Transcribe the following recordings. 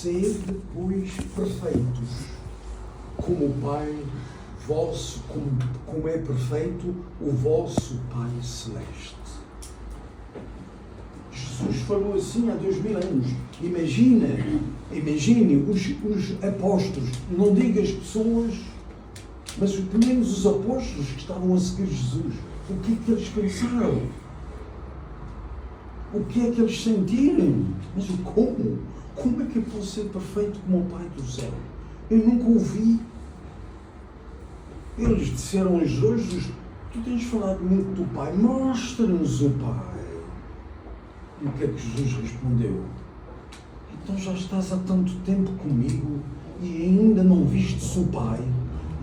Sede, pois, perfeitos, como o Pai vosso, como é perfeito o vosso Pai Celeste. Jesus falou assim há 2000 anos. Imagine os apóstolos, não diga as pessoas, mas pelo menos os apóstolos que estavam a seguir Jesus. O que é que eles pensaram? O que é que eles sentiram? Mas como? Como é que eu posso ser perfeito como o Pai do céu? Eu nunca ouvi. Eles disseram a Jesus: tu tens falado muito do Pai, mostra-nos o Pai. E o que é que Jesus respondeu? Então já estás há tanto tempo comigo e ainda não vistes o Pai?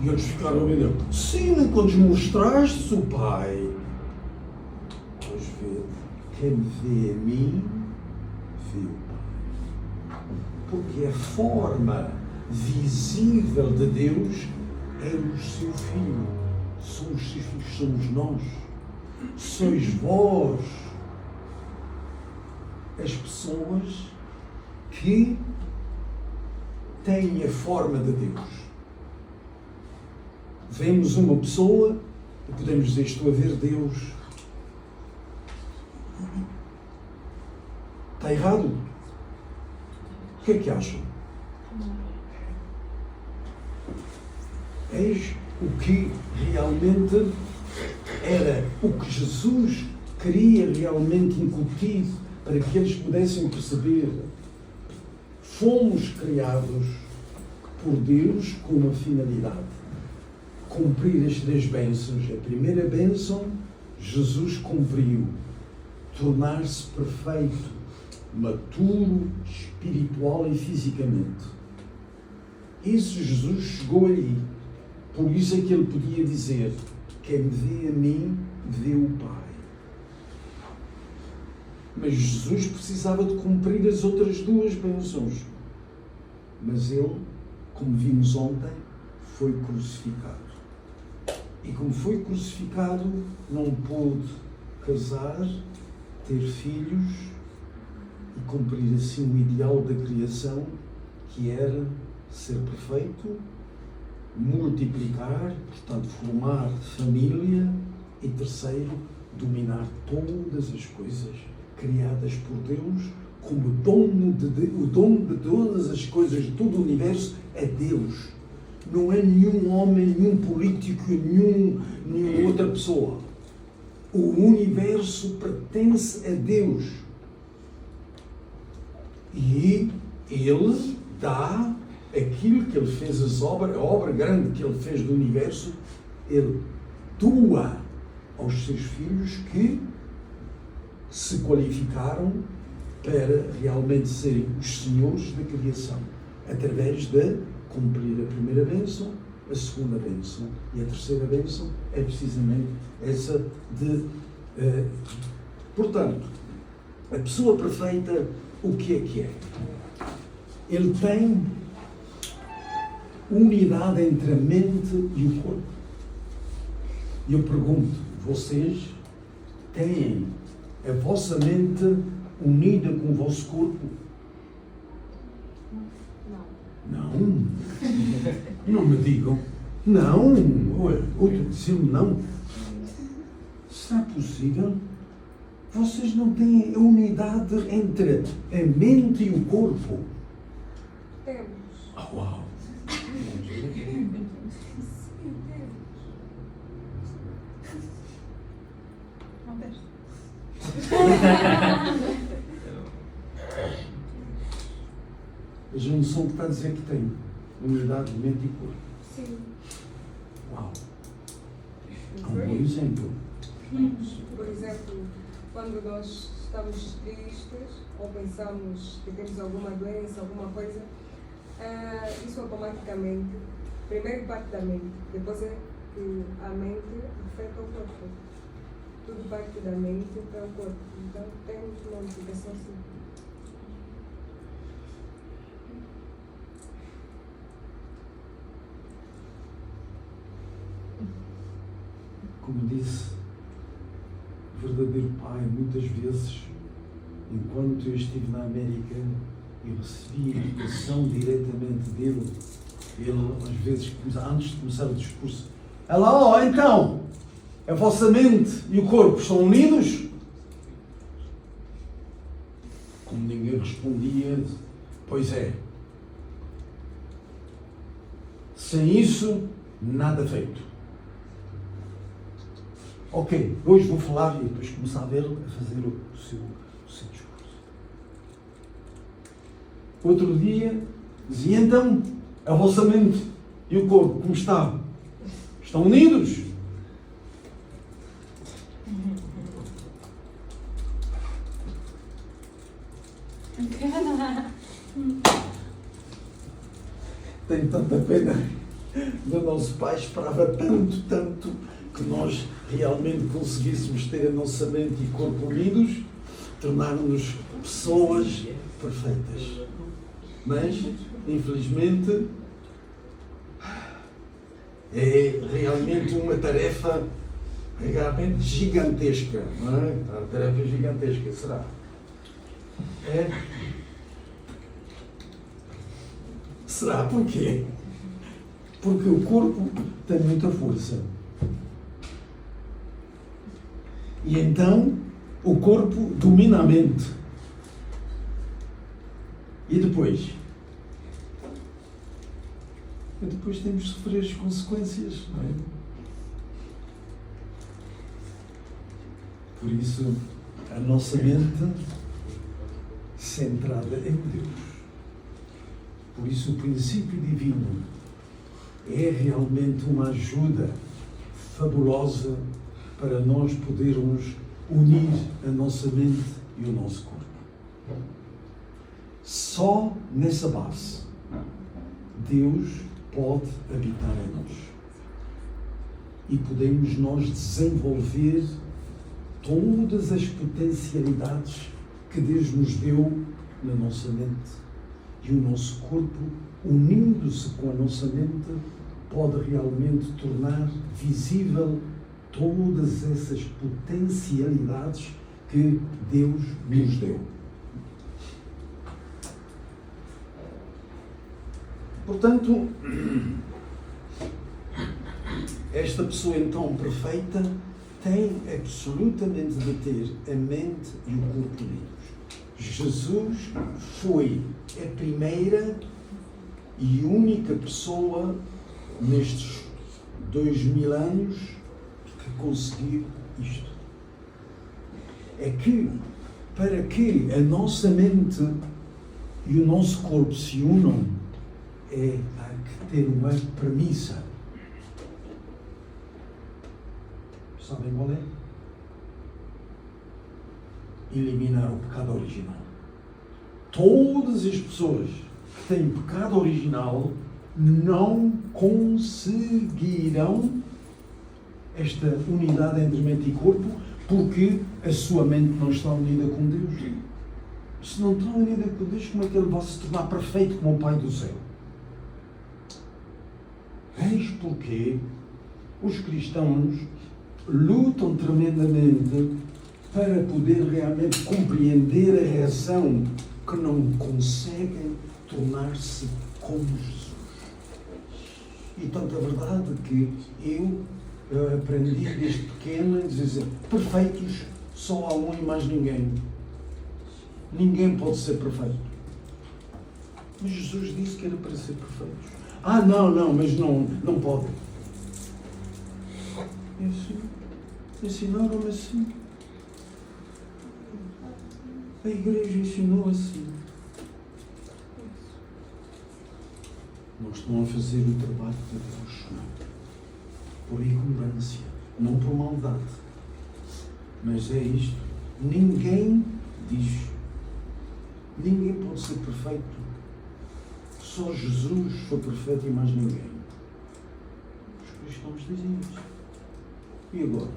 E eles ficaram a ver: sim, quando mostraste o Pai. Pois vê, quem vê a mim, vê o Pai. Porque a forma visível de Deus é o seu Filho. São os seus filhos, somos nós. Sois vós as pessoas que têm a forma de Deus. Vemos uma pessoa e podemos dizer: estou a ver Deus. Está errado? O que é que acham? Eis o que realmente era o que Jesus queria realmente incutir para que eles pudessem perceber. Fomos criados por Deus com uma finalidade: cumprir as 3 bênçãos. A primeira bênção, Jesus cumpriu: tornar-se perfeito, maturo, espiritual e fisicamente. Isso Jesus chegou ali. Por isso é que ele podia dizer: quem me vê a mim, vê o Pai. Mas Jesus precisava de cumprir as outras 2 bênçãos. Mas ele, como vimos ontem, foi crucificado. E como foi crucificado, não pôde casar, ter filhos e cumprir assim o ideal da criação, que era ser perfeito, multiplicar, portanto formar família, e terceiro, dominar todas as coisas criadas por Deus, como o dono de todas as coisas, de todo o universo é Deus. Não é nenhum homem, nenhum político, nenhuma outra pessoa. O universo pertence a Deus. E Ele dá aquilo que Ele fez, a obra grande que Ele fez do universo, Ele doa aos seus filhos que se qualificaram para realmente serem os senhores da criação, através de cumprir a primeira bênção, a segunda bênção e a terceira bênção é precisamente essa de... portanto, a pessoa perfeita, o que é? Ele tem unidade entre a mente e o corpo. E eu pergunto, vocês têm a vossa mente unida com o vosso corpo? Não. Não me digam. Não. Outro disse-me não. Será possível? Vocês não têm a unidade entre a mente e o corpo? Temos. Oh, uau. Mas a noção que está a dizer que tem unidade de mente e corpo. Sim. Uau. Há um bom exemplo. Por exemplo, quando nós estamos tristes ou pensamos que temos alguma doença, alguma coisa, isso automaticamente, primeiro parte da mente, depois é que a mente afeta o corpo. Tudo parte da mente para o corpo. Então temos uma implicação sim. Como disse o verdadeiro Pai, muitas vezes, enquanto eu estive na América, eu recebi indicação diretamente dele. Ele, às vezes, antes de começar o discurso, ela, então, a vossa mente e o corpo estão unidos? Como ninguém respondia, pois é. Sem isso, nada feito. Ok, hoje vou falar e depois começar a ver, a fazer o seu discurso. Outro dia, dizia, então, a vossa mente e o corpo, como está? Estão unidos? Tenho tanta pena do nosso pai, esperava tanto que nós realmente conseguíssemos ter a nossa mente e corpo unidos, tornar-nos pessoas perfeitas. Mas, infelizmente, é realmente uma tarefa realmente gigantesca, não é? Uma tarefa gigantesca, será? É? Será? Porquê? Porque o corpo tem muita força. E então, o corpo domina a mente. E depois? E depois temos de sofrer as consequências, não é? Por isso, a nossa mente centrada em Deus. Por isso, o princípio divino é realmente uma ajuda fabulosa para nós podermos unir a nossa mente e o nosso corpo. Só nessa base Deus pode habitar em nós. E podemos nós desenvolver todas as potencialidades que Deus nos deu na nossa mente. E o nosso corpo, unindo-se com a nossa mente, pode realmente tornar visível todas essas potencialidades que Deus nos deu. Portanto, esta pessoa então perfeita tem absolutamente de ter a mente e o corpo unidos. Jesus foi a primeira e única pessoa nestes 2000 anos que conseguiu isto. É que, para que a nossa mente e o nosso corpo se unam, há que ter uma premissa. Sabem qual é? Eliminar o pecado original. Todas as pessoas que têm pecado original não conseguirão esta unidade entre mente e corpo, porque a sua mente não está unida com Deus. Se não está unida com Deus, como é que ele vai se tornar perfeito como o Pai do céu? Eis porque os cristãos lutam tremendamente para poder realmente compreender a razão que não conseguem tornar-se como Jesus. E tanta verdade que eu aprendi desde pequeno a dizer, perfeitos só há um e mais ninguém. Ninguém pode ser perfeito. Mas Jesus disse que era para ser perfeitos. Não, mas não pode. É assim. Ensinaram-me assim. A igreja ensinou assim. Não estão a fazer o trabalho de Deus, por ignorância, não por maldade. Mas é isto. Ninguém pode ser perfeito. Só Jesus foi perfeito e mais ninguém. Os cristãos dizem isso. E agora?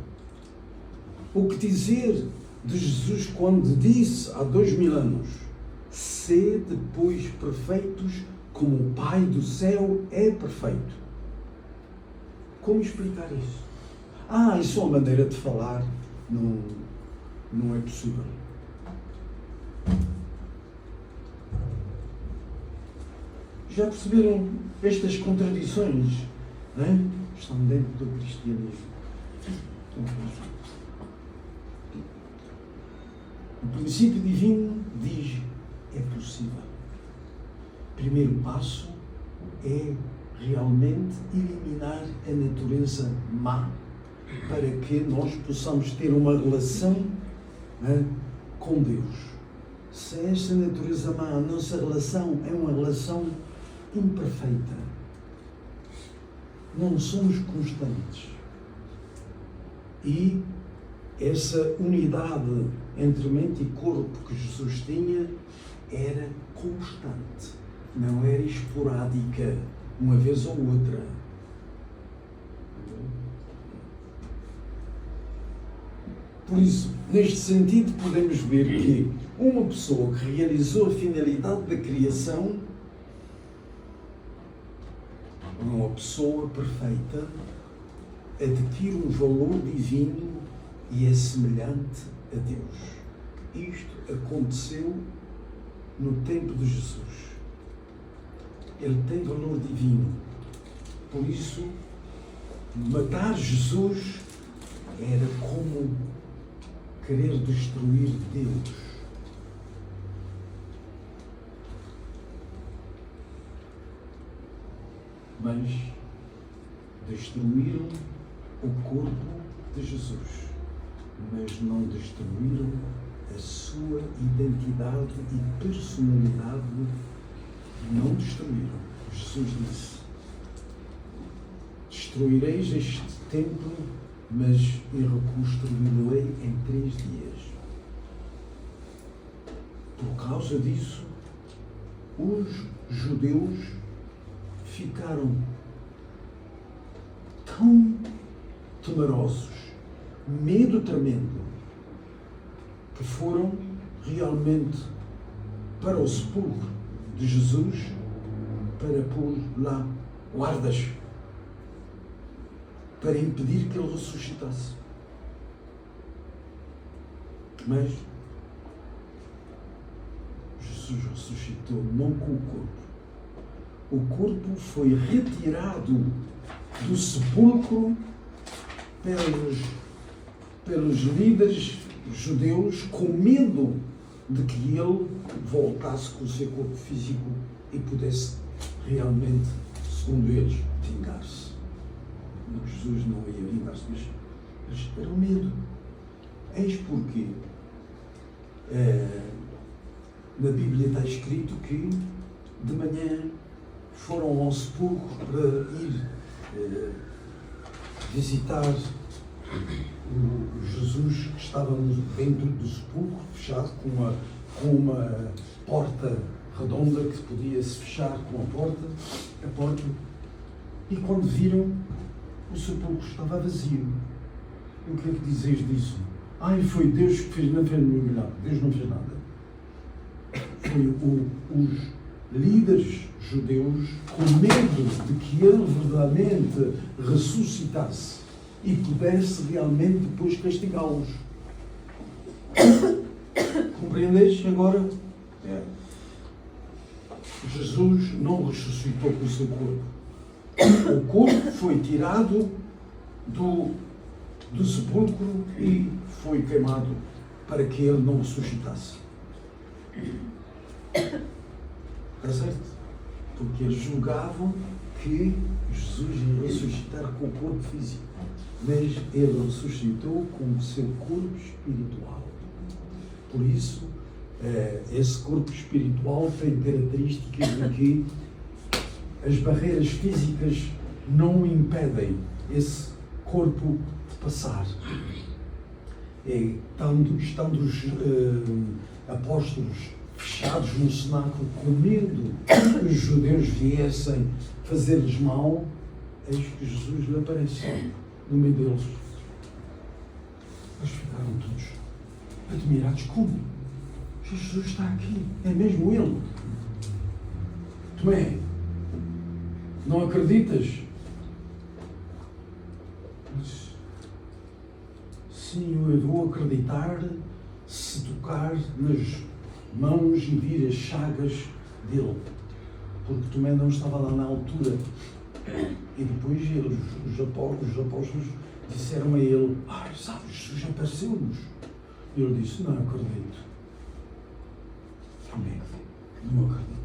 O que dizer de Jesus quando disse há 2000 anos: sede, pois, perfeitos como o Pai do céu é perfeito? Como explicar isso? Isso é uma maneira de falar, não é possível. Já perceberam estas contradições? Não é? Estão dentro do cristianismo. O princípio divino diz: é possível. O primeiro passo é realmente eliminar a natureza má, para que nós possamos ter uma relação com Deus. Se esta natureza má, a nossa relação é uma relação imperfeita, não somos constantes. E essa unidade entre mente e corpo que Jesus tinha era constante, não era esporádica, uma vez ou outra. Por isso, neste sentido, podemos ver que uma pessoa que realizou a finalidade da criação, uma pessoa perfeita, adquire um valor divino e é semelhante a Deus. Isto aconteceu no tempo de Jesus. Ele tem valor divino. Por isso, matar Jesus era como querer destruir Deus. Mas destruíram o corpo de Jesus, mas não destruíram a sua identidade e personalidade. Não destruíram. Jesus disse: destruireis este templo, mas eu reconstruí-lo-ei em 3 dias. Por causa disso, os judeus ficaram tão temerosos, medo tremendo, que foram realmente para o sepulcro de Jesus para pôr lá guardas, para impedir que ele ressuscitasse. Mas Jesus ressuscitou não com o corpo. O corpo foi retirado do sepulcro pelos líderes judeus, com medo de que ele voltasse com o seu corpo físico e pudesse realmente, segundo eles, vingar-se. Jesus não ia vingar-se, mas era o medo. Eis porque na Bíblia está escrito que de manhã foram ao sepulcro para ir visitar o Jesus que estava dentro do sepulcro, fechado com uma porta redonda que podia se fechar com a porta, e quando viram, o sepulcro estava vazio. O que é que dizes disso? Foi Deus que fez, não fez nada. Deus não fez nada. Foi os líderes judeus com medo de que ele verdadeiramente ressuscitasse e pudesse realmente depois castigá-los. Compreendes agora? Jesus não ressuscitou com o seu corpo. O corpo foi tirado do sepulcro e foi queimado para que ele não ressuscitasse. Está certo? Porque eles julgavam que Jesus ia ressuscitar com o corpo físico, mas ele ressuscitou com o seu corpo espiritual. Por isso, esse corpo espiritual tem características de que as barreiras físicas não impedem esse corpo de passar. Estando os apóstolos fechados no cenáculo, com medo que os judeus viessem fazer-lhes mal, eis que Jesus lhe aparece no meio deles. Eles ficaram todos admirados. Como? Jesus está aqui, é mesmo ele. Tomé, não acreditas? Mas, sim, eu vou acreditar se tocar nas mãos e vir as chagas dele. porque Tomé não estava lá na altura. E depois os apóstolos disseram a ele: sabes, Jesus apareceu-nos. E ele disse: não acredito. Como é que não acredito?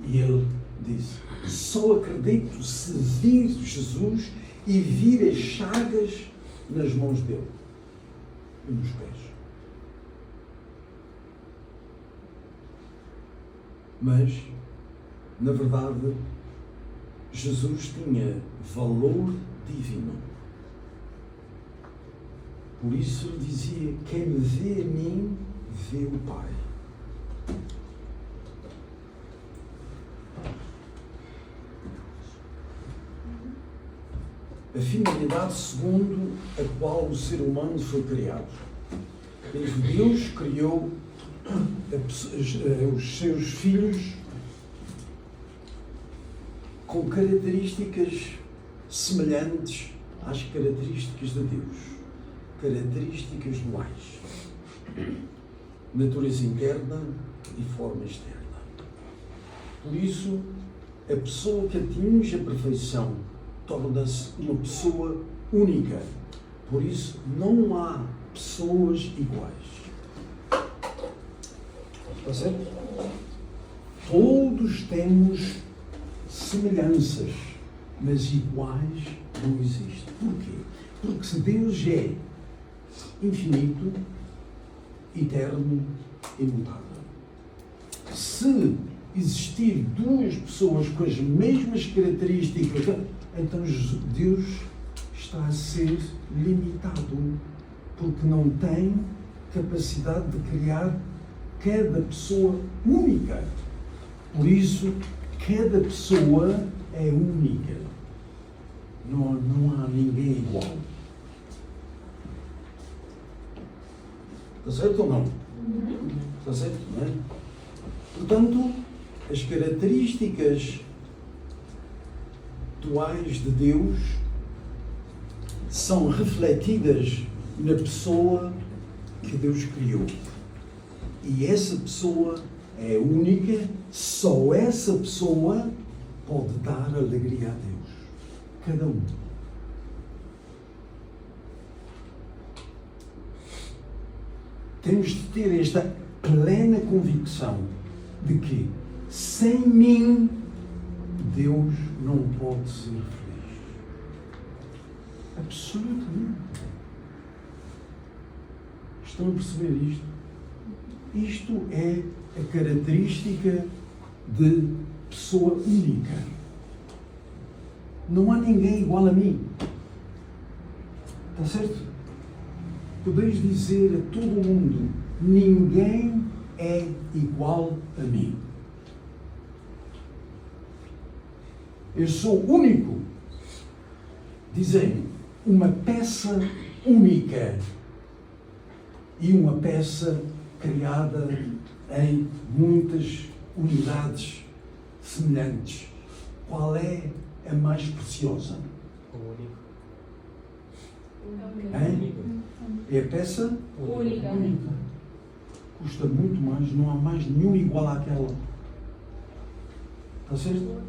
E ele disse: só acredito se vir Jesus e vir as chagas nas mãos dele e nos pés. Mas, na verdade, Jesus tinha valor divino. Por isso ele dizia: quem me vê a mim, vê o Pai. A finalidade segundo a qual o ser humano foi criado. Deus criou os seus filhos com características semelhantes às características de Deus. Características duais. Natureza interna e forma externa. Por isso, a pessoa que atinge a perfeição torna-se uma pessoa única. Por isso, não há pessoas iguais. Está certo? Todos temos semelhanças, mas iguais não existem. Porquê? Porque se Deus é infinito, eterno, imutável. Se existir duas pessoas com as mesmas características, então Deus está a ser limitado, porque não tem capacidade de criar cada pessoa única. Por isso, cada pessoa é única. Não há ninguém igual. Está certo ou não? Está certo, não é? Portanto, as características duais de Deus são refletidas na pessoa que Deus criou. E essa pessoa é única, só essa pessoa pode dar alegria a Deus. Cada um. Temos de ter esta plena convicção de que sem mim Deus não pode ser feliz. Absolutamente. Estão a perceber isto? Isto é a característica de pessoa única. Não há ninguém igual a mim. Está certo? Podeis dizer a todo mundo: ninguém é igual a mim. Eu sou único. Dizem uma peça única e uma peça criada em muitas unidades semelhantes. Qual é a mais preciosa? O único. É a peça Única. Custa muito mais, não há mais nenhum igual àquela. Está certo?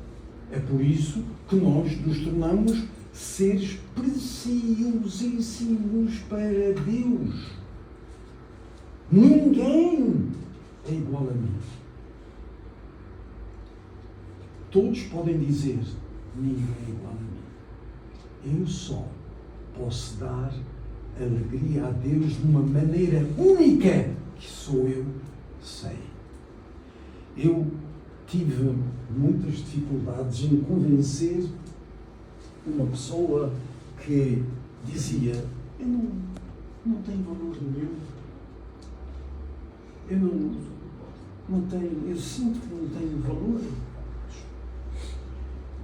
É por isso que nós nos tornamos seres preciosíssimos para Deus. Ninguém é igual a mim. Todos podem dizer: ninguém é igual a mim. Eu só posso dar alegria a Deus de uma maneira única, que só eu sei. Eu tive muitas dificuldades em convencer uma pessoa que dizia: eu não tenho valor nenhum. Eu sinto que não tenho valor.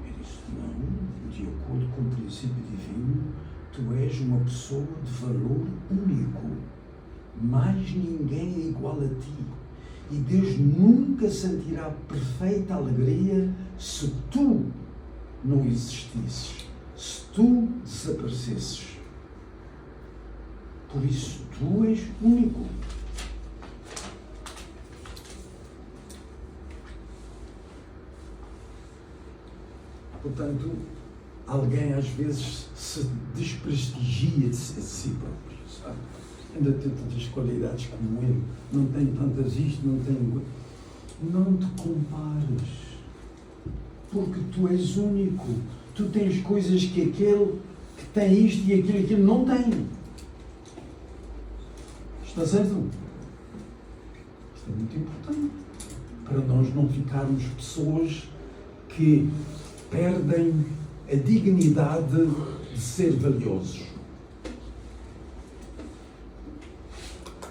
Eu disse: não, de acordo com o princípio divino, tu és uma pessoa de valor único. Mais ninguém é igual a ti. E Deus nunca sentirá perfeita alegria se tu não existisses, se tu desaparecesses. Por isso, tu és único. Portanto, alguém às vezes se desprestigia de si próprio, sabe? Ainda tem tantas qualidades como ele, não tem tantas isto, não tem... Não te compares, porque tu és único. Tu tens coisas que aquele que tem isto e aquilo não tem. Está certo? Isto é muito importante para nós não ficarmos pessoas que perdem a dignidade de ser valiosos.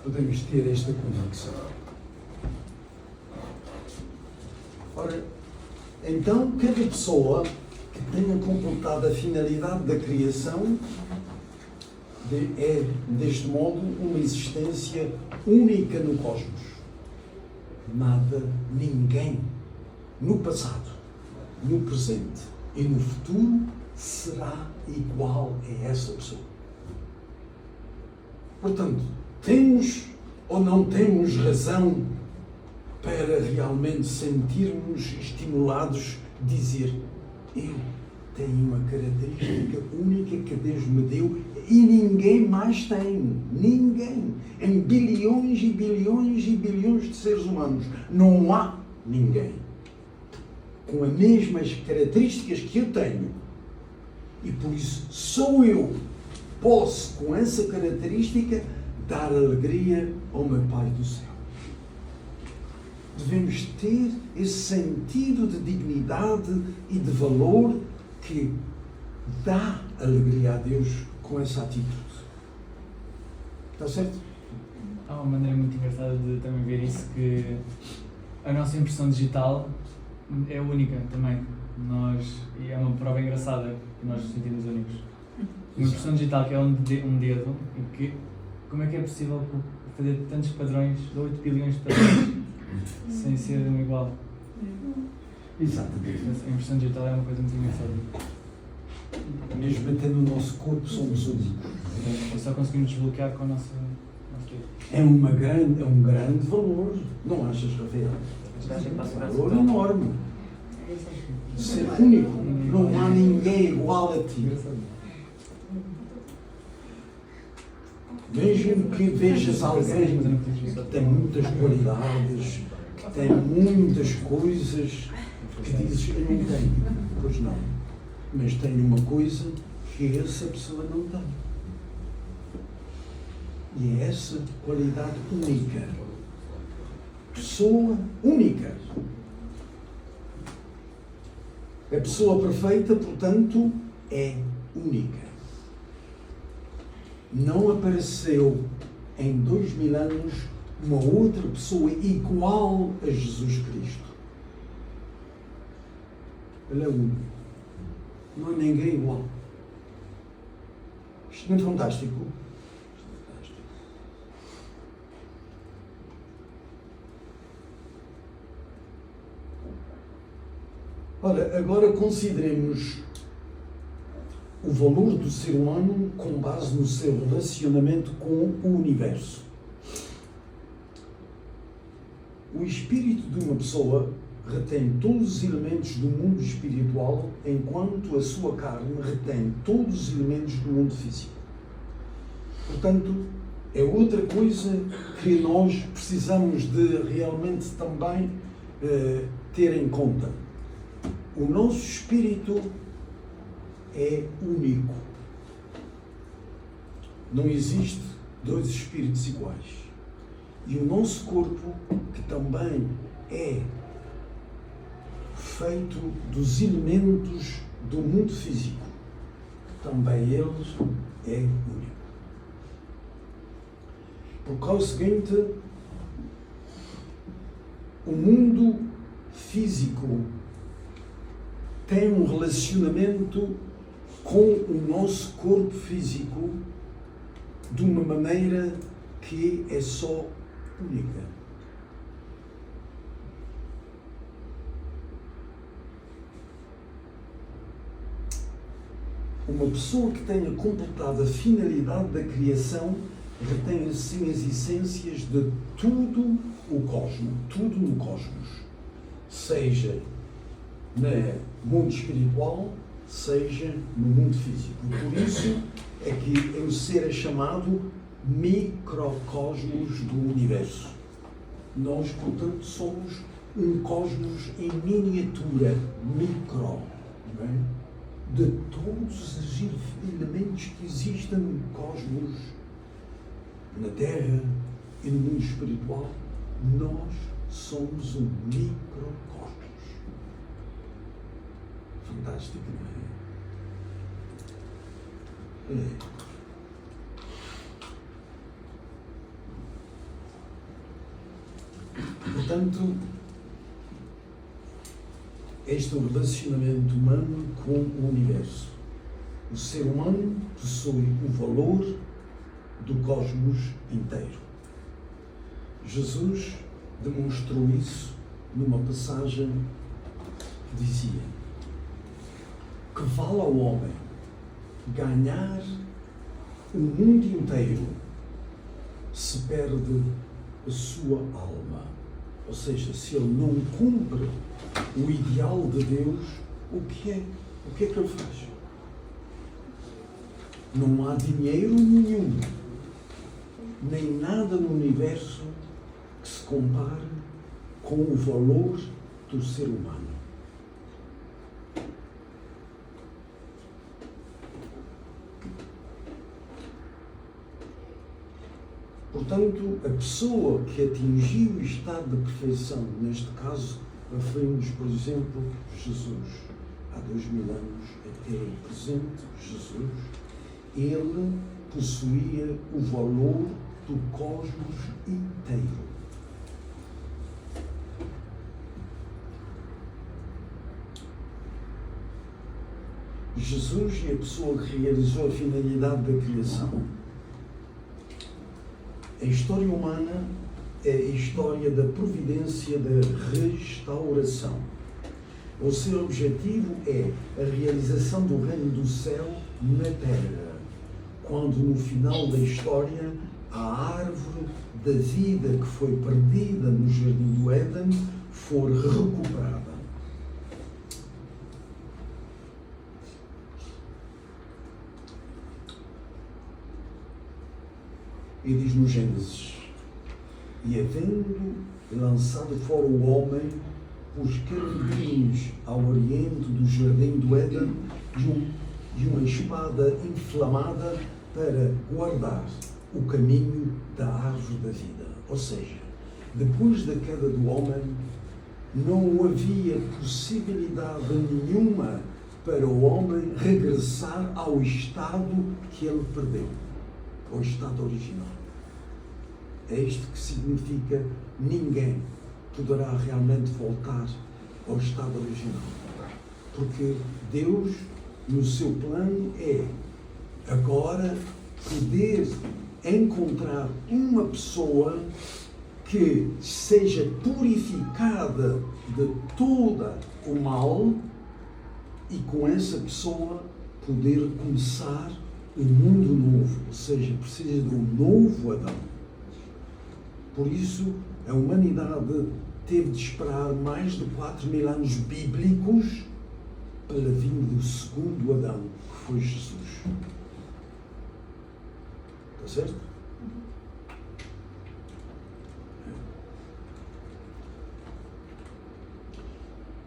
Podemos ter esta convicção. Ora, então, cada pessoa que tenha completado a finalidade da criação é, deste modo, uma existência única no cosmos. Nada, ninguém, no passado, no presente e no futuro, será igual a essa pessoa. Portanto, temos ou não temos razão para realmente sentirmos estimulados a dizer: eu tenho uma característica única que Deus me deu e ninguém mais tem. Ninguém. Em bilhões e bilhões e bilhões de seres humanos não há ninguém com as mesmas características que eu tenho. E por isso só eu posso, com essa característica, dar alegria ao meu Pai do céu. Devemos ter esse sentido de dignidade e de valor que dá alegria a Deus com essa atitude. Está certo? Há uma maneira muito engraçada de também ver isso, que a nossa impressão digital é única também. E é uma prova engraçada que nós nos sentimos únicos. Uma impressão digital que é um dedo, e que, como é que é possível fazer tantos padrões, de 8 bilhões de padrões, sem ser um igual? Exatamente. A impressão digital é uma coisa muito engraçada. Mesmo até no nosso corpo somos únicos. E só conseguimos desbloquear com o nosso dedo. É um grande valor. Não achas, Rafael? Um valor enorme. Ser único. Não há ninguém igual a ti. Mesmo que vejas alguém que tem muitas qualidades, que tem muitas coisas, que dizes: eu não tenho. Pois não. Mas tenho uma coisa que essa pessoa não tem. E é essa qualidade única. Pessoa única. A pessoa perfeita, portanto, é única. Não apareceu em 2000 anos uma outra pessoa igual a Jesus Cristo. Ele é único. Não há ninguém igual. Isto não é fantástico? Ora, agora consideremos o valor do ser humano com base no seu relacionamento com o universo. O espírito de uma pessoa retém todos os elementos do mundo espiritual, enquanto a sua carne retém todos os elementos do mundo físico. Portanto, é outra coisa que nós precisamos de realmente também ter em conta. O nosso espírito é único. Não existe dois espíritos iguais. E o nosso corpo, que também é feito dos elementos do mundo físico, também eles é único. Por causa seguinte, o mundo físico tem um relacionamento com o nosso corpo físico de uma maneira que é só única. Uma pessoa que tenha completado a finalidade da criação retém assim as essências de tudo o cosmos, tudo no cosmos. Seja no mundo espiritual, seja no mundo físico. Por isso é que o ser é chamado microcosmos do universo. Nós, portanto, somos um cosmos em miniatura, micro, não é? De todos os elementos que existem no cosmos, na Terra e no mundo espiritual, nós somos um microcosmos. Fantástico, não é? Portanto, este é o relacionamento humano com o universo. O ser humano possui o valor do cosmos inteiro. Jesus demonstrou isso numa passagem que dizia: que vale ao homem ganhar o mundo inteiro se perde a sua alma. Ou seja, se ele não cumpre o ideal de Deus, o que é que ele faz? Não há dinheiro nenhum, nem nada no universo que se compare com o valor do ser humano. Portanto, a pessoa que atingiu o estado de perfeição, neste caso, referimos, por exemplo, Jesus. Há 2000 anos, até o presente, Jesus, ele possuía o valor do cosmos inteiro. Jesus é a pessoa que realizou a finalidade da criação. A história humana é a história da providência da restauração. O seu objetivo é a realização do reino do céu na terra, quando no final da história a árvore da vida que foi perdida no jardim do Éden for recuperada. E diz no Gênesis: e havendo lançado fora o homem, os querubins ao oriente do jardim do Éden e uma espada inflamada para guardar o caminho da árvore da vida. Ou seja, depois da queda do homem, não havia possibilidade nenhuma para o homem regressar ao estado que ele perdeu, ao estado original. É isto que significa: ninguém poderá realmente voltar ao estado original. Porque Deus, no seu plano, é agora poder encontrar uma pessoa que seja purificada de todo o mal e com essa pessoa poder começar um mundo novo, ou seja, precisa de um novo Adão. Por isso, a humanidade teve de esperar mais de 4000 anos bíblicos para vir do segundo Adão, que foi Jesus. Está certo?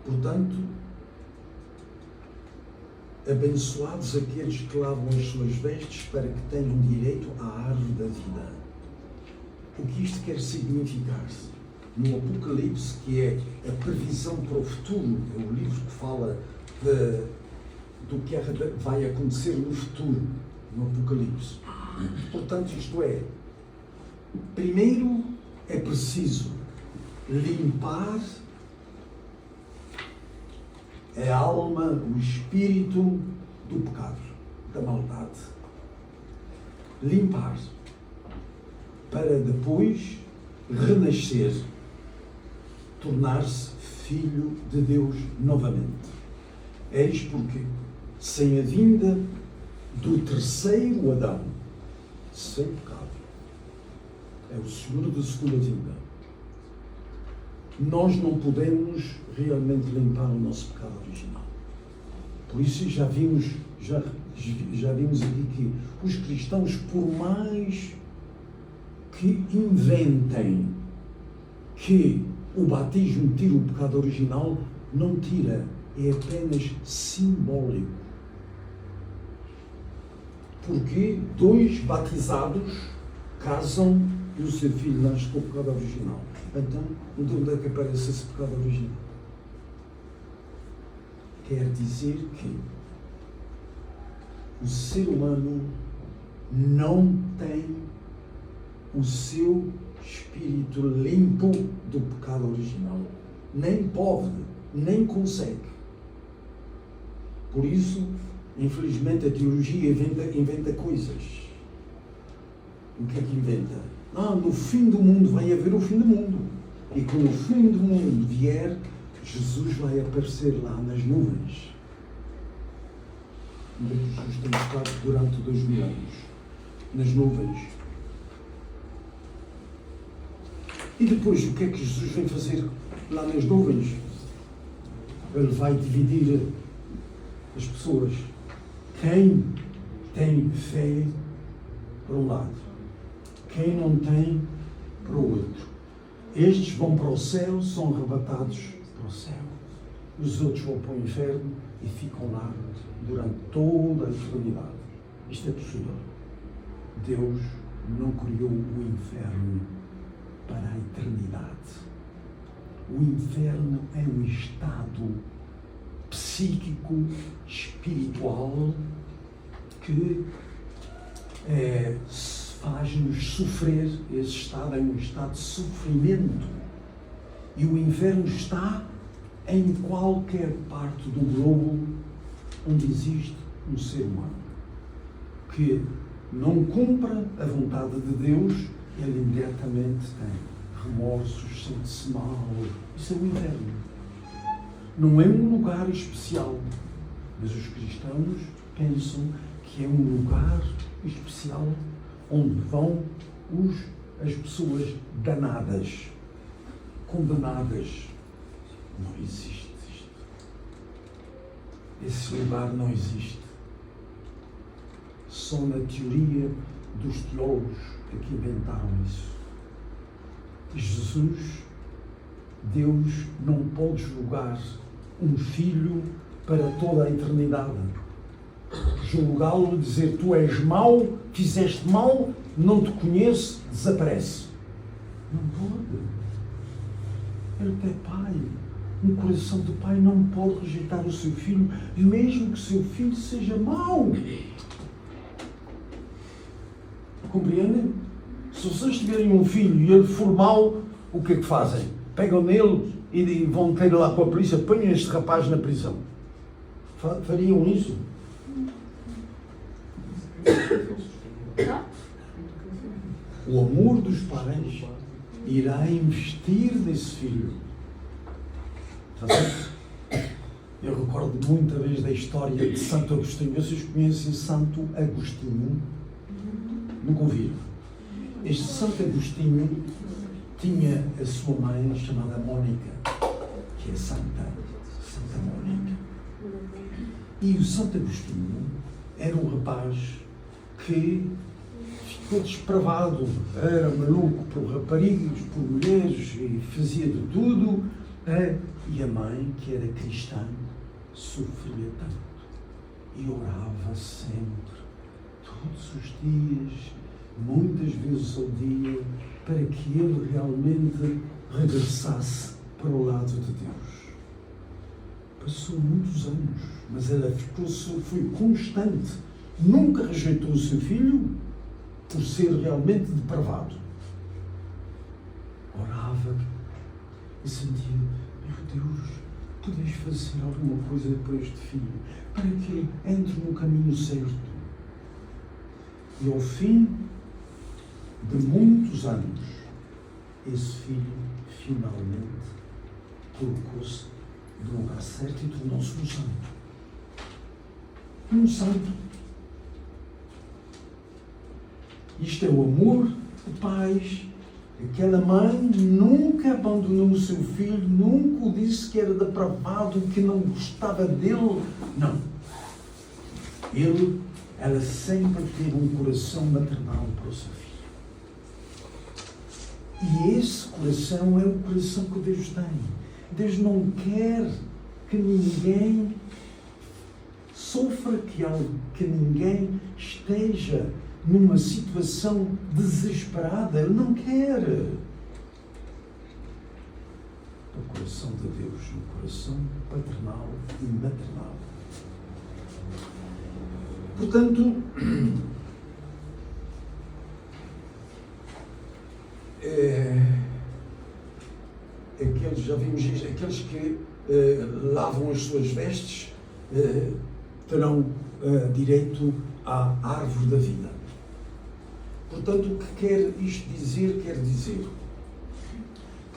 Portanto, abençoados aqueles que lavam as suas vestes para que tenham direito à árvore da vida. O que isto quer significar? No Apocalipse, que é a previsão para o futuro, é o livro que fala do que vai acontecer no futuro, no Apocalipse. Portanto, isto é, primeiro é preciso limpar a alma, o espírito do pecado, da maldade. Limpar, para depois renascer, tornar-se filho de Deus novamente. Eis porque, sem a vinda do terceiro Adão, sem pecado, é o Senhor da segunda vinda, nós não podemos realmente limpar o nosso pecado original. Por isso já vimos aqui que os cristãos, por mais que inventem que o batismo tira o pecado original, não tira, é apenas simbólico. Porque 2 batizados casam e o seu filho nasce com o pecado original. Então, onde é que aparece esse pecado original? Quer dizer que o ser humano não tem o seu espírito limpo do pecado original. Nem pode, nem consegue. Por isso, infelizmente, a teologia inventa coisas. O que é que inventa? No fim do mundo vai haver o fim do mundo. E quando o fim do mundo vier, Jesus vai aparecer lá nas nuvens. Onde Jesus tem estado durante 2000 anos. Nas nuvens. E depois, o que é que Jesus vem fazer lá nas nuvens? Ele vai dividir as pessoas. Quem tem fé para um lado, quem não tem para o outro. Estes vão para o céu, são arrebatados para o céu. Os outros vão para o inferno e ficam lá durante toda a eternidade. Isto é possível. Deus não criou o inferno para a eternidade. O inferno é um estado psíquico, espiritual, que faz-nos sofrer. Esse estado é um estado de sofrimento. E o inferno está em qualquer parte do globo onde existe um ser humano que não cumpra a vontade de Deus, ele imediatamente tem remorsos, sente-se mal. Isso é o inferno. Não é um lugar especial, mas os cristãos pensam que é um lugar especial onde vão as pessoas danadas, condenadas. Não existe isto. Esse lugar não existe. Só na teoria dos teólogos é que inventaram isso. Jesus, Deus, não pode julgar um filho para toda a eternidade. Julgá-lo, dizer tu és mau, fizeste mal, não te conheço, desaparece. Não pode. Ele é pai. Um coração de pai não pode rejeitar o seu filho, mesmo que o seu filho seja mau. Compreendem? Se vocês tiverem um filho e ele for mau, o que é que fazem? Pegam nele e vão ter lá com a polícia, ponham este rapaz na prisão. Fariam isso? O amor dos pais irá investir nesse filho. Eu recordo muita vez da história de Santo Agostinho. Vocês conhecem Santo Agostinho? Nunca ouviram? Este Santo Agostinho tinha a sua mãe chamada Mónica, que é Santa Mónica. E o Santo Agostinho era um rapaz que ficou despravado, era maluco por raparigas, por mulheres e fazia de tudo. E a mãe, que era cristã, sofria tanto e orava sempre, todos os dias, muitas vezes ao dia, para que ele realmente regressasse para o lado de Deus. Passou muitos anos, mas ela foi constante, nunca rejeitou o seu filho por ser realmente depravado. Orava e sentia, meu Deus, podes fazer alguma coisa para este filho, para que ele entre no caminho certo. E ao fim de muitos anos, esse filho finalmente colocou-se no lugar certo e tornou-se um santo. Um santo. Isto é o amor de pais Aquela mãe nunca abandonou o seu filho, nunca o disse que era depravado, que não gostava dele. Não. Ela sempre teve um coração maternal para o seu filho. E esse coração é o coração que Deus tem. Deus não quer que ninguém sofra, que ninguém esteja numa situação desesperada. Ele não quer. O coração de Deus, um coração paternal e maternal. Portanto, já vimos isto, aqueles que lavam as suas vestes terão direito à árvore da vida. Portanto, o que quer isto dizer? Quer dizer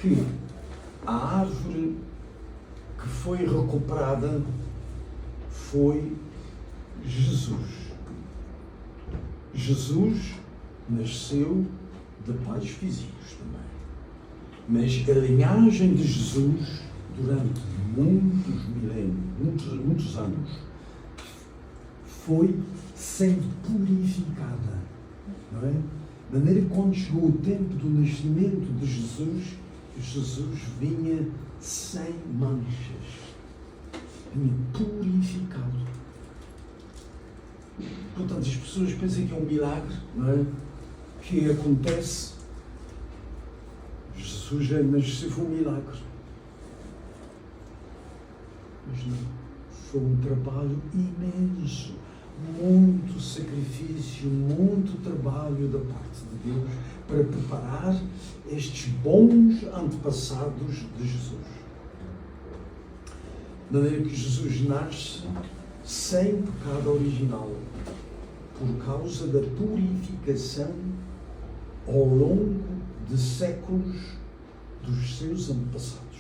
que a árvore que foi recuperada foi Jesus. Jesus nasceu de pais físicos também. Mas a linhagem de Jesus, durante muitos milénios, muitos anos, foi sendo purificada. Não é? De maneira que quando chegou o tempo do nascimento de Jesus, Jesus vinha sem manchas. Vinha purificado. Portanto, as pessoas pensam que é um milagre, não é? Que acontece. Jesus já nasceu, foi um milagre. Mas não, foi um trabalho imenso, muito sacrifício, muito trabalho da parte de Deus para preparar estes bons antepassados de Jesus. De maneira que Jesus nasce sem pecado original, por causa da purificação ao longo de séculos dos seus antepassados.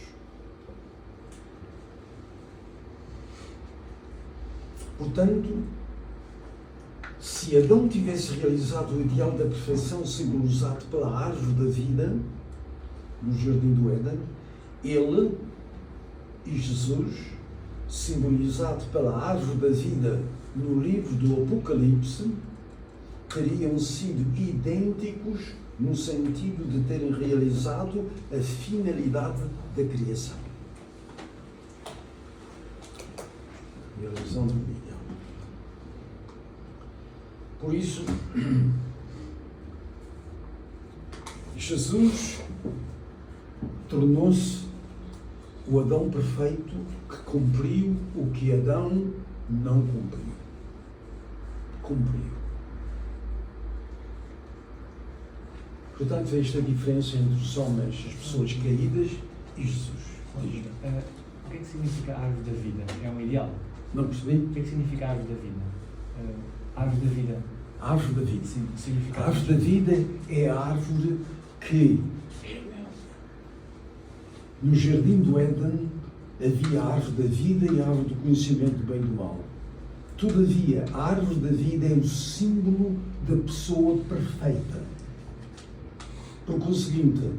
Portanto, se Adão tivesse realizado o ideal da perfeição simbolizado pela árvore da vida no jardim do Éden, ele e Jesus, simbolizado pela árvore da vida no livro do Apocalipse, teriam sido idênticos no sentido de terem realizado a finalidade da criação. Realização do ideal. Por isso, Jesus tornou-se o Adão perfeito que cumpriu o que Adão não cumpriu. Cumpriu. Portanto, esta é a diferença entre os homens, as pessoas caídas e Jesus. O que é que significa a árvore da vida? É um ideal? Não percebi? O que é que significa a árvore da vida? A árvore da vida. A árvore da vida. Sim, significa. A árvore da vida é a árvore que no jardim do Éden havia a árvore da vida e a árvore do conhecimento do bem e do mal. Todavia, a árvore da vida é o símbolo da pessoa perfeita. Por conseguinte,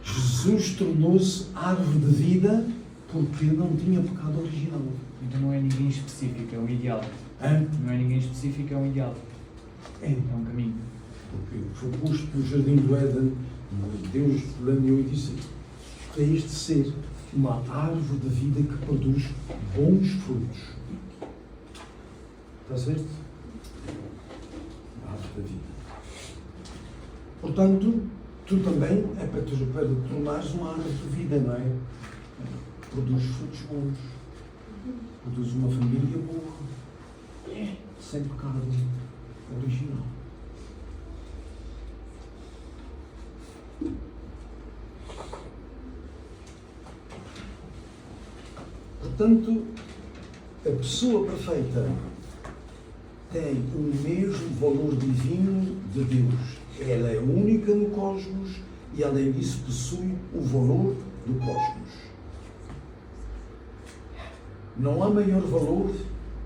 Jesus tornou-se árvore de vida porque não tinha pecado original. Então não é ninguém específico, é um ideal. Não é ninguém específico, é um ideal. É um caminho. Porque foi posto no jardim do Éden, Deus planeou e disse: tens de ser uma árvore de vida que produz bons frutos. Está certo? A árvore da vida. Portanto, tu também é para tornares uma árvore de vida, não é? Produz frutos bons. Produz uma família boa. Sem pecado original. Portanto, a pessoa perfeita tem o mesmo valor divino de Deus. Ela é única no cosmos e, além disso, possui o valor do cosmos. Não há maior valor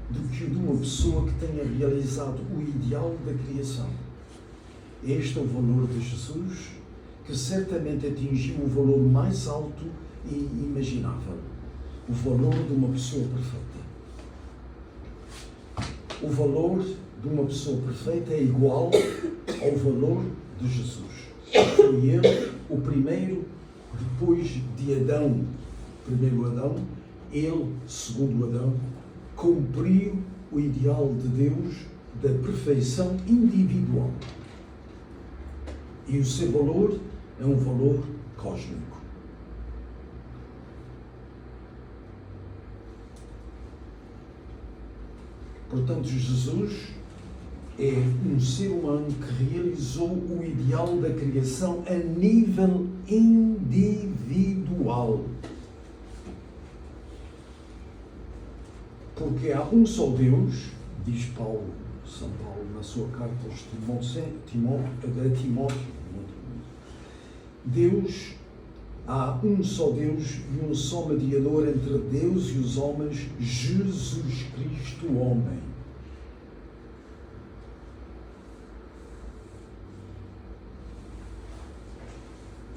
do que o de uma pessoa que tenha realizado o ideal da criação. Este é o valor de Jesus, que certamente atingiu o valor mais alto e imaginável. O valor de uma pessoa perfeita. O valor de uma pessoa perfeita é igual ao valor de Jesus. Foi ele o primeiro, depois de Adão, primeiro Adão, ele, segundo Adão, cumpriu o ideal de Deus da perfeição individual. E o seu valor é um valor cósmico. Portanto, Jesus é um ser humano que realizou o ideal da criação a nível individual. Porque há um só Deus, diz São Paulo na sua carta aos Timóteo, Deus, há um só Deus e um só mediador entre Deus e os homens, Jesus Cristo, homem.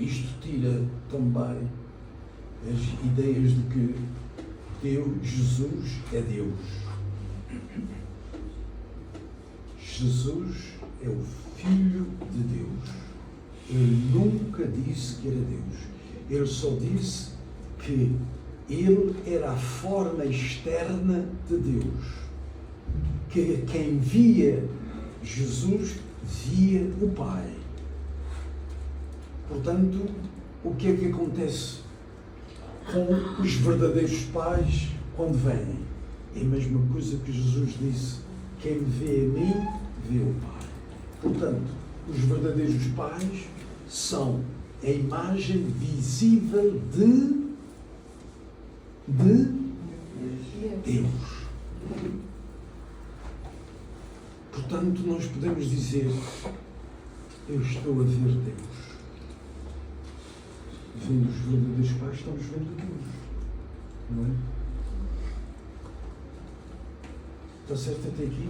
Isto tira também as ideias de que Jesus é Deus. Jesus é o Filho de Deus. Ele nunca disse que era Deus. Ele só disse que ele era a forma externa de Deus. Que quem via Jesus via o Pai. Portanto, o que é que acontece com os verdadeiros pais quando vêm? É a mesma coisa que Jesus disse: quem me vê a mim, vê o Pai. Portanto, os verdadeiros pais são a imagem visível de Deus. Portanto, nós podemos dizer: eu estou a ver Deus. Vendo os verdadeiros pais, estamos vendo Deus. Não é? Está certo até aqui?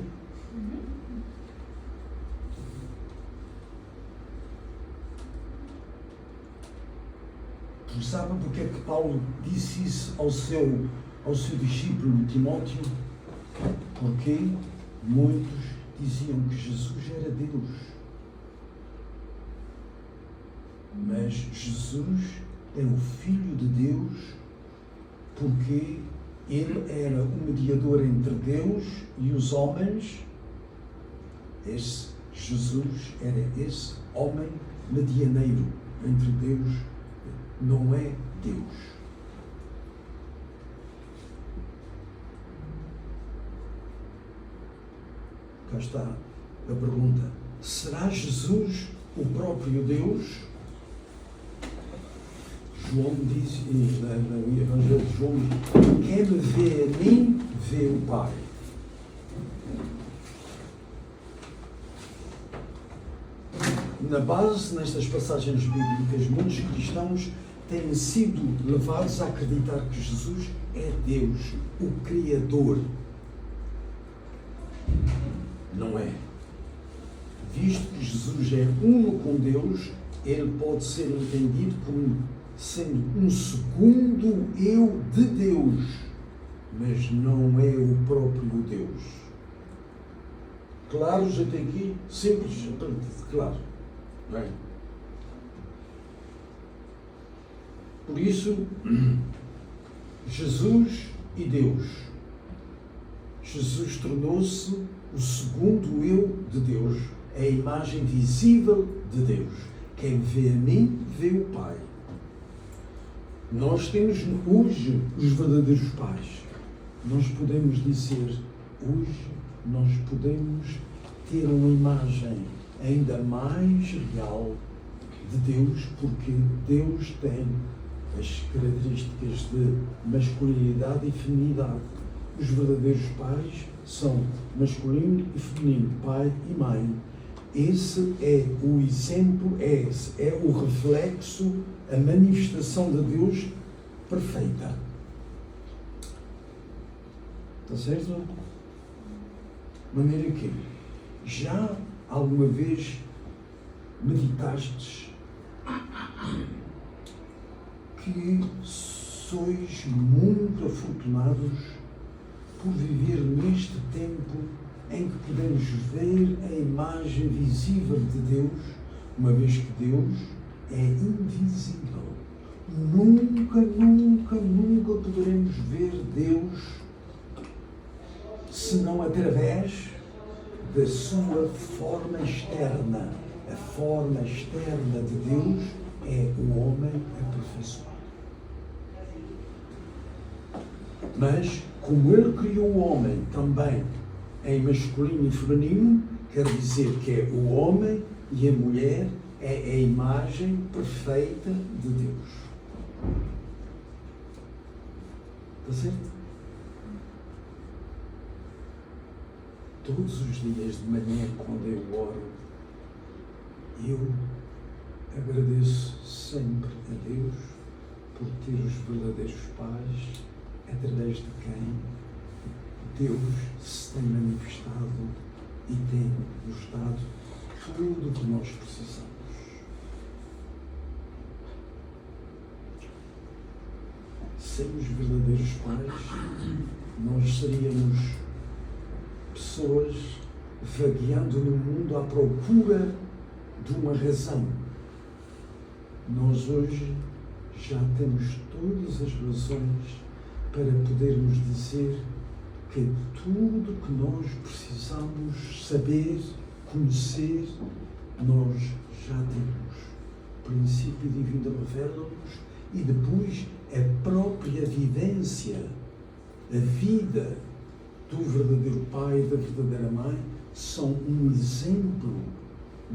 Sabem porque é que Paulo disse isso ao seu discípulo Timóteo? Porque muitos diziam que Jesus era Deus. Mas Jesus é o Filho de Deus porque ele era o mediador entre Deus e os homens. Esse Jesus era esse homem medianeiro entre Deus. Não é Deus. Cá está a pergunta: será Jesus o próprio Deus? João diz no Evangelho de João: quem me vê a mim, vê o Pai. Na base, nestas passagens bíblicas, muitos cristãos têm sido levados a acreditar que Jesus é Deus, o Criador. Não é. Visto que Jesus é uno com Deus, ele pode ser entendido como sendo um segundo eu de Deus, mas não é o próprio Deus. Claros até aqui? Simples, claro. Não é? Por isso, Jesus e Deus. Jesus tornou-se o segundo eu de Deus, a imagem visível de Deus. Quem vê a mim, vê o Pai. Nós temos hoje os verdadeiros pais. Nós podemos dizer, hoje nós podemos ter uma imagem ainda mais real de Deus, porque Deus tem as características de masculinidade e feminidade. Os verdadeiros pais são masculino e feminino, pai e mãe. Esse é o exemplo, esse é o reflexo, a manifestação de Deus perfeita. Está certo? De maneira que já alguma vez meditastes que sois muito afortunados por viver neste tempo em que podemos ver a imagem visível de Deus, uma vez que Deus é invisível. Nunca, nunca, nunca poderemos ver Deus senão através da sua forma externa. A forma externa de Deus é o homem aperfeiçoado. Mas, como Ele criou o homem também em masculino e feminino, quer dizer que é o homem e a mulher é a imagem perfeita de Deus. Está certo? Todos os dias de manhã, quando eu oro, eu agradeço sempre a Deus por ter os verdadeiros pais, através de quem Deus se tem manifestado e tem nos dado tudo o que nós precisamos. Sem os verdadeiros pais, nós seríamos pessoas vagueando no mundo à procura de uma razão. Nós hoje já temos todas as razões para podermos dizer que tudo que nós precisamos saber, conhecer, nós já temos. O princípio divino revela-nos e depois a própria vivência, a vida do verdadeiro pai e da verdadeira mãe são um exemplo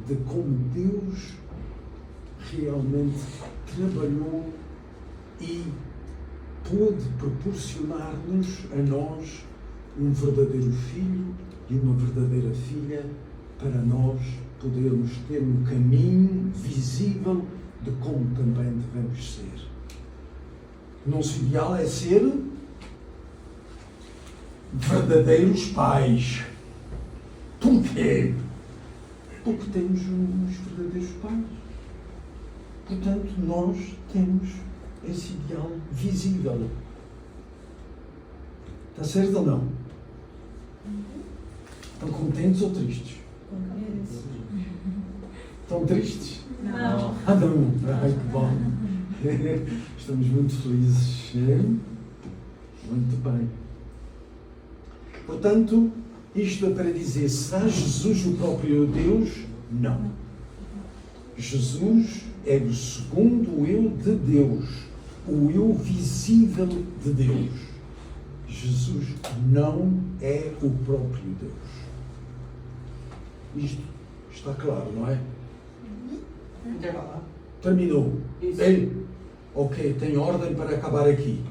de como Deus realmente trabalhou e pôde proporcionar-nos a nós um verdadeiro filho e uma verdadeira filha para nós podermos ter um caminho visível de como também devemos ser. O nosso ideal é ser verdadeiros pais. Porquê? Porque temos os verdadeiros pais. Portanto, nós temos esse ideal visível. Está certo ou não? Estão contentes ou tristes? Estão tristes? Não. Ah, não. Ai, que bom. Estamos muito felizes. Muito bem. Portanto, isto é para dizer, será Jesus o próprio Deus? Não. Jesus é o segundo eu de Deus, o eu visível de Deus. Jesus não é o próprio Deus. Isto está claro, não é? Terminou. Isso. Ei, ok, tem ordem para acabar aqui.